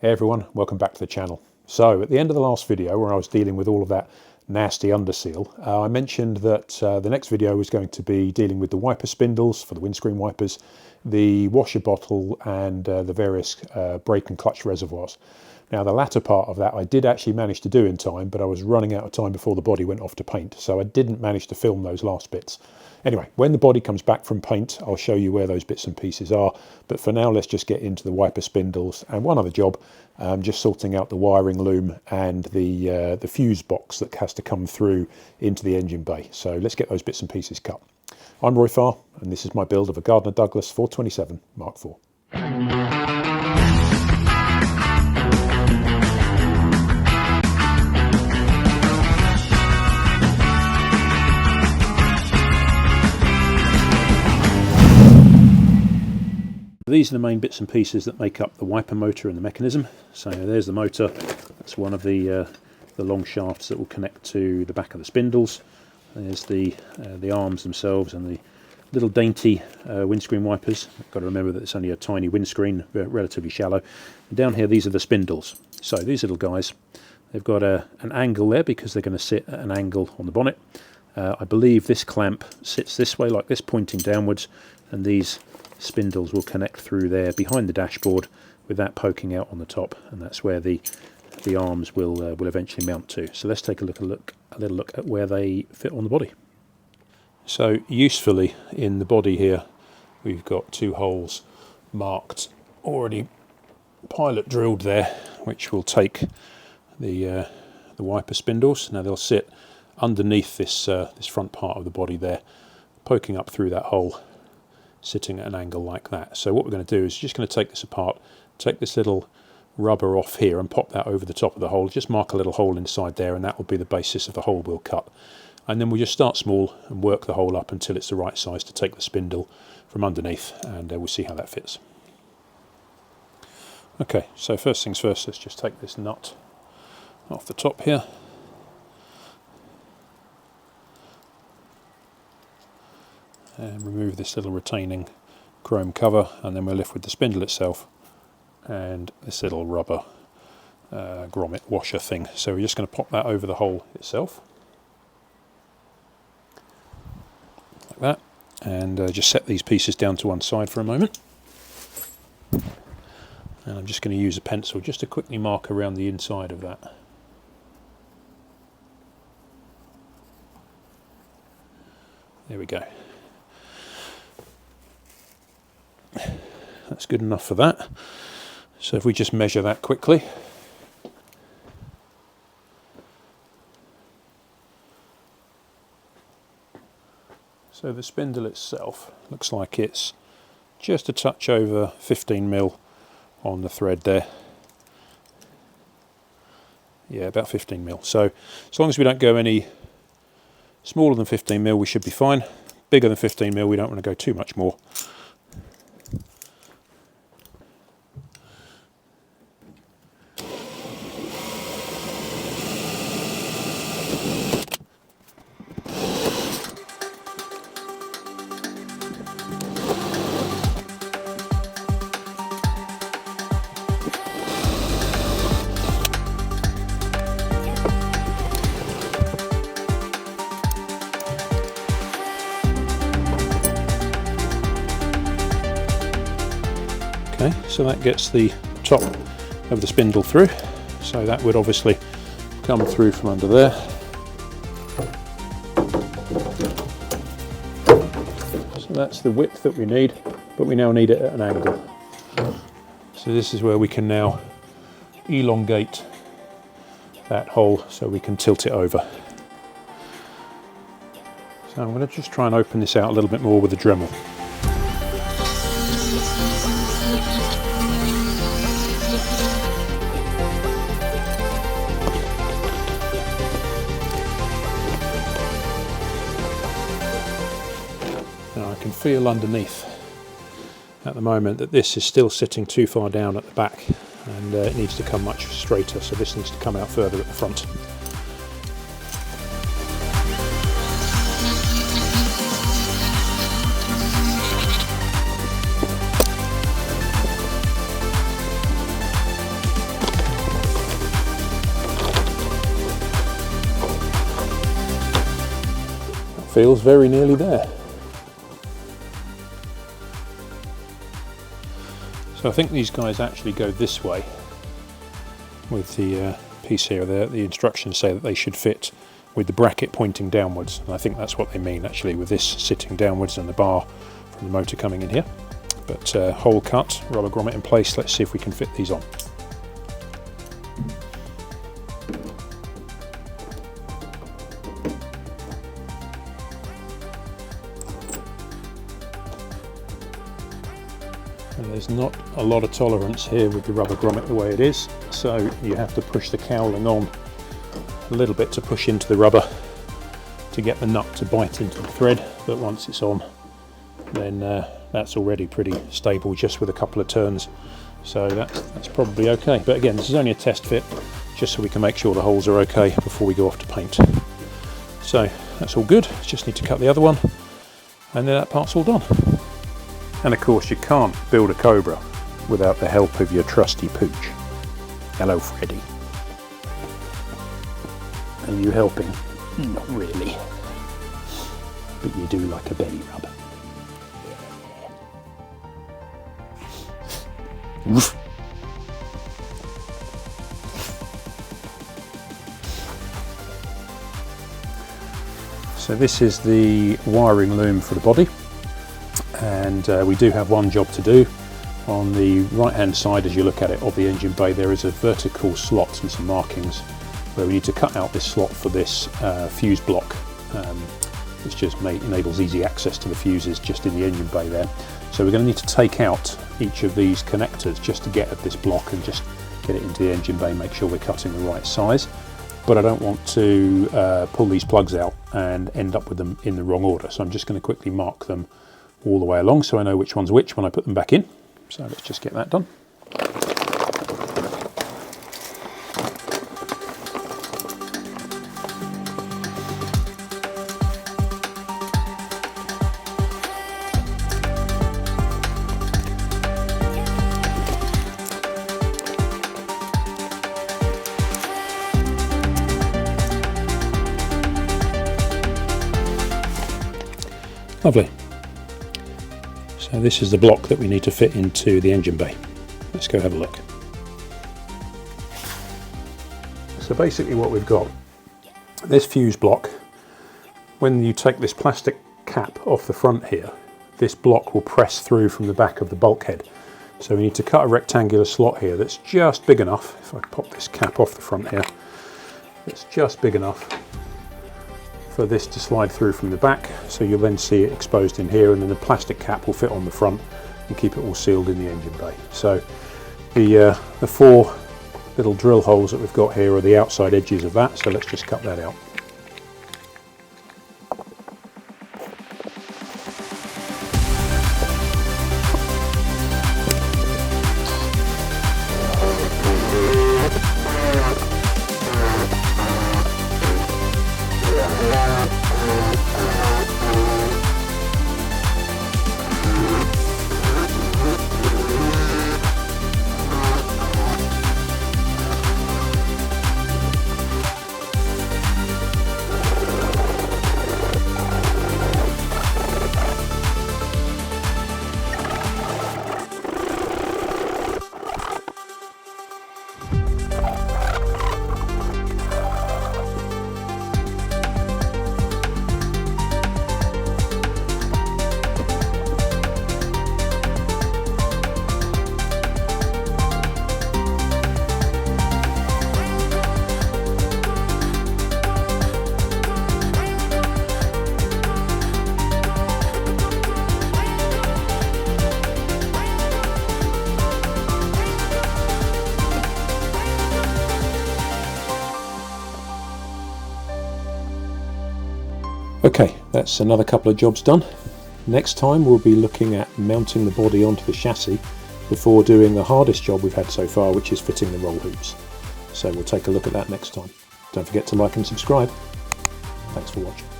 Hey everyone, welcome back to the channel. So at the end of the last video where I was dealing with all of that nasty underseal, I mentioned that the next video was going to be dealing with the wiper spindles for the windscreen wipers, the washer bottle and the various brake and clutch reservoirs. Now the latter part of that I did actually manage to do in time, but I was running out of time before the body went off to paint, so I didn't manage to film those last bits. Anyway, when the body comes back from paint, I'll show you where those bits and pieces are. But for now, let's just get into the wiper spindles and one other job, just sorting out the wiring loom and the fuse box that has to come through into the engine bay. So let's get those bits and pieces cut. I'm Roy Farr, and this is my build of a Gardner Douglas 427 Mark IV. These are the main bits and pieces that make up the wiper motor and the mechanism. So there's the motor. That's one of the long shafts that will connect to the back of the spindles. There's the arms themselves and the little dainty windscreen wipers. I've got to remember that it's only a tiny windscreen, relatively shallow. And down here, these are the spindles. So these little guys, they've got an angle there because they're going to sit at an angle on the bonnet. I believe this clamp sits this way, like this, pointing downwards, and these spindles will connect through there behind the dashboard with that poking out on the top, and that's where the arms will eventually mount to. So let's take a little look at where they fit on the body. So usefully in the body here we've got two holes marked, already pilot drilled there, which will take the wiper spindles. Now they'll sit underneath this front part of the body there, poking up through that hole, sitting at an angle like that. So what we're going to do is just going to take this apart, take this little rubber off here and pop that over the top of the hole. Just mark a little hole inside there, and that will be the basis of the hole we'll cut. And then we'll just start small and work the hole up until it's the right size to take the spindle from underneath, and we'll see how that fits. Okay, so first things first, let's just take this nut off the top here. And remove this little retaining chrome cover, and then we'll lift with the spindle itself and this little rubber grommet washer thing. So we're just going to pop that over the hole itself like that, and just set these pieces down to one side for a moment. And I'm just going to use a pencil just to quickly mark around the inside of that. There we go. That's good enough for that. So if we just measure that quickly. So the spindle itself looks like it's just a touch over 15mm on the thread there. Yeah, about 15mm. So as long as we don't go any smaller than 15mm, we should be fine. Bigger than 15mm, we don't want to go too much more. Okay, so that gets the top of the spindle through, so that would obviously come through from under there. So that's the width that we need, but we now need it at an angle. So this is where we can now elongate that hole so we can tilt it over. So I'm going to just try and open this out a little bit more with the Dremel. Now I can feel underneath at the moment that this is still sitting too far down at the back, and it needs to come much straighter, so this needs to come out further at the front. feels very nearly there. So I think these guys actually go this way with the piece here. The instructions say that they should fit with the bracket pointing downwards, and I think that's what they mean actually, with this sitting downwards and the bar from the motor coming in here. But hole cut, rubber grommet in place. Let's see if we can fit these on. And there's not a lot of tolerance here with the rubber grommet the way it is, so you have to push the cowling on a little bit to push into the rubber to get the nut to bite into the thread, but once it's on, then that's already pretty stable just with a couple of turns, so that's probably okay. But again, this is only a test fit, just so we can make sure the holes are okay before we go off to paint. So that's all good, just need to cut the other one, and then that part's all done. And of course you can't build a Cobra without the help of your trusty pooch. Hello Freddy. Are you helping? Not really. But you do like a belly rub. Woof. So this is the wiring loom for the body, and we do have one job to do. On the right hand side, as you look at it, of the engine bay, there is a vertical slot and some markings where we need to cut out this slot for this fuse block, which just enables easy access to the fuses just in the engine bay there. So we're going to need to take out each of these connectors just to get at this block and just get it into the engine bay, make sure we're cutting the right size. But I don't want to pull these plugs out and end up with them in the wrong order, so I'm just going to quickly mark them all the way along so I know which one's which when I put them back in. So let's just get that done. Lovely. So this is the block that we need to fit into the engine bay. Let's go have a look. So basically what we've got, this fuse block, when you take this plastic cap off the front here, this block will press through from the back of the bulkhead. So we need to cut a rectangular slot here that's just big enough, if I pop this cap off the front here, it's just big enough for this to slide through from the back, so you'll then see it exposed in here, and then the plastic cap will fit on the front and keep it all sealed in the engine bay. So the 4 little drill holes that we've got here are the outside edges of that, so let's just cut that out. Okay, that's another couple of jobs done. Next time we'll be looking at mounting the body onto the chassis before doing the hardest job we've had so far, which is fitting the roll hoops. So we'll take a look at that next time. Don't forget to like and subscribe. Thanks for watching.